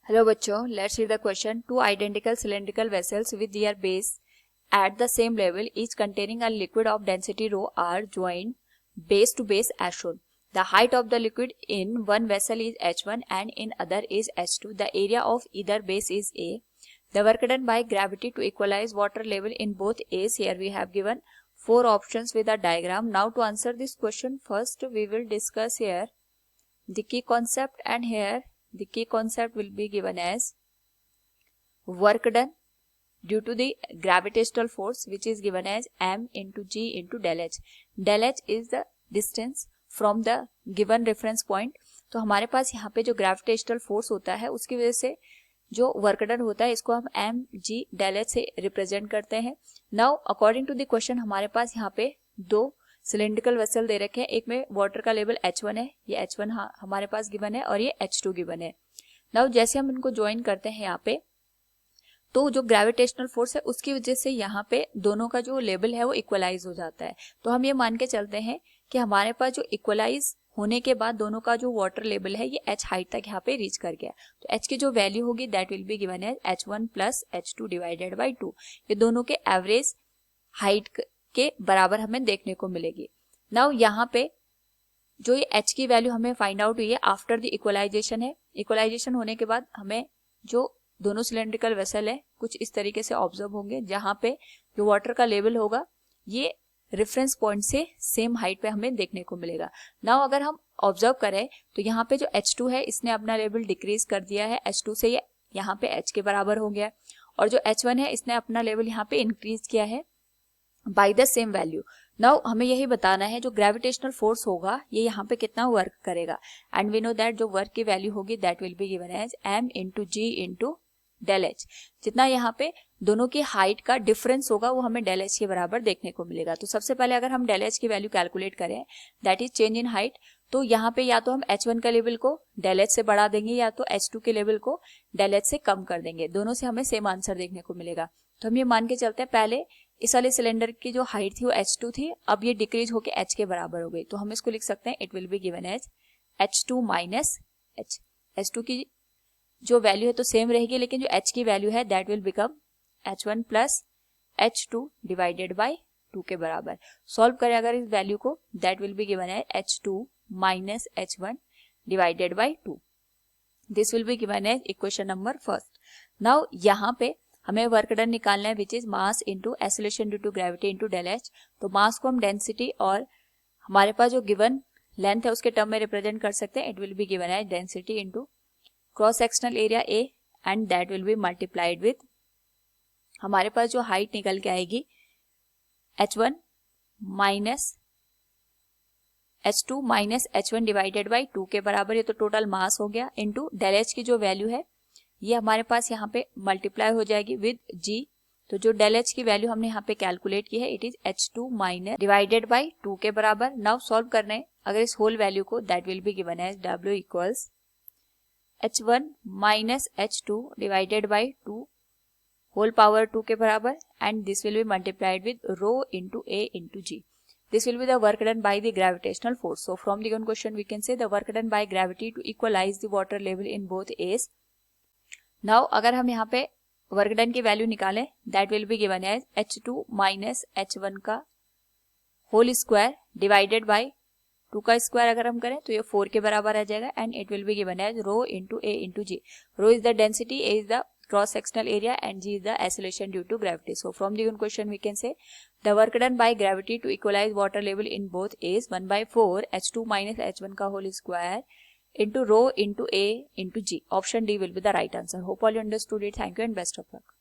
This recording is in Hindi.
हेलो बच्चों, let's read the question. Two identical cylindrical vessels with their base at the same level, each containing a liquid of density rho are joined base to base as shown. The height of the liquid in one vessel is h1 and in other is h2. The area of either base is A. The work done by gravity to equalize water level in both A's. Here we have given 4 options with a diagram. Now to answer this question, first we will discuss here the key concept, and here the key concept will be given as work done due to the gravitational force, which is given as m into g into del h. Del h is the distance from the given reference point. तो हमारे पास यहाँ पे जो ग्रेविटेशनल फोर्स होता है उसकी वजह से जो वर्क डन होता है इसको हम एम जी डेल एच से रिप्रेजेंट करते हैं. Now according to the question हमारे पास यहाँ पे दो सिलेंड्रिकल वेसल दे रखे हैं. एक में वाटर का लेवल H1 है, ये H1 हमारे पास गिवन है और ये H2 गिवन है. नाउ जैसे हम इनको ज्वाइन करते हैं यहाँ पे, तो जो ग्रेविटेशनल फोर्स है उसकी वजह से यहाँ पे दोनों का जो लेवल है वो इक्वलाइज हो जाता है. तो हम ये मान के चलते हैं कि हमारे पास जो इक्वलाइज होने के बाद दोनों का जो वाटर लेवल है ये h हाइट तक यहाँ पे रीच कर गया. तो h की जो वैल्यू होगी that will be given as h1 plus h2 divided by 2. ये दोनों के एवरेज हाइट के बराबर हमें देखने को मिलेगी. नाउ यहाँ पे जो ये h की वैल्यू हमें फाइंड आउट हुई है आफ्टर द इक्वलाइजेशन है. इक्वलाइजेशन होने के बाद हमें जो दोनों सिलेंड्रिकल वेसल है कुछ इस तरीके से ऑब्जर्व होंगे, जहाँ पे जो वाटर का लेवल होगा ये रेफरेंस पॉइंट से सेम हाइट पे हमें देखने को मिलेगा. नाउ अगर हम ऑब्जर्व करें तो यहाँ पे जो H2 है इसने अपना लेवल डिक्रीज कर दिया है. H2 से ये यहाँ पे H के बराबर हो गया और जो H1 है इसने अपना लेवल यहाँ पे इंक्रीज किया है by the same value. Now हमें यही बताना है जो ग्रेविटेशनल फोर्स होगा ये यहाँ पे कितना वर्क करेगा. एंड वी नो दैट जो वर्क की वैल्यू होगी that will be given as m into g into del h. जितना यहाँ पे दोनों की हाइट का डिफरेंस होगा वो हमें डेल एच के बराबर देखने को मिलेगा. तो सबसे पहले अगर हम डेल एच की वैल्यू कैलकुलेट करें that is change in height, तो यहाँ पे या तो हम H1 का लेवल को डेल एच से बढ़ा देंगे या तो H2 के लेवल को डेल एच से कम कर देंगे. दोनों से हमें सेम आंसर देखने को मिलेगा. तो हम ये मान के चलते हैं पहले इस वाले सिलेंडर की जो हाइट थी वो H2 थी, अब ये डिक्रीज होके H के बराबर हो गई. तो हम इसको लिख सकते हैं it will be given as H2 minus H. H2 की जो वैल्यू है तो सेम रहेगी, लेकिन जो H की वैल्यू है that will become H1 plus H2 divided by 2 के बराबर. सॉल्व करें अगर इस वैल्यू को दैट विल बी गिवन है H2 minus H1 divided by 2. This will be given as equation number first. नाउ यहाँ पे हमें वर्क डन निकालना है which is mass into acceleration due to gravity into del h. तो मास को हम डेंसिटी और हमारे पास जो गिवन लेंथ है उसके टर्म में रिप्रेजेंट कर सकते हैं. It will be given as density into cross sectional area A and that will be multiplied with हमारे पास जो हाइट निकल के आएगी H1 minus H2 minus H1 divided by 2 के बराबर. ये तो टोटल मास हो गया इंटू डेल एच की जो वैल्यू है ये हमारे पास यहाँ पे मल्टीप्लाई हो जाएगी विद G. तो जो डेल एच की वैल्यू हमने यहाँ पे कैलकुलेट की है it is H2 minus divided by 2 के बराबर. नाउ सॉल्व करना है अगर इस होल वैल्यू को that will be given as W equals H1 minus H2 divided by 2 whole power 2 के बराबर and this will be multiplied with rho into A into G. This will be the work done by the gravitational force. So from the given question we can say the work done by gravity to equalize the water level in both A's. Now अगर हम यहाँ पे वर्क डन की वैल्यू निकालें that will be given as H2 minus H1 का होल स्क्वायर डिवाइडेड बाई 2 का स्क्वायर अगर हम करें तो ये 4 के बराबर आ जाएगा and it will be given as rho into A into G. Rho is the density, A is the cross sectional area and G is the acceleration due to gravity. So from the given question we can say the work done by gravity to equalize water level in both is 1 by 4 H2 minus H1 का whole square into rho into A into G. Option D will be the right answer. Hope all you understood it. Thank you and best of luck.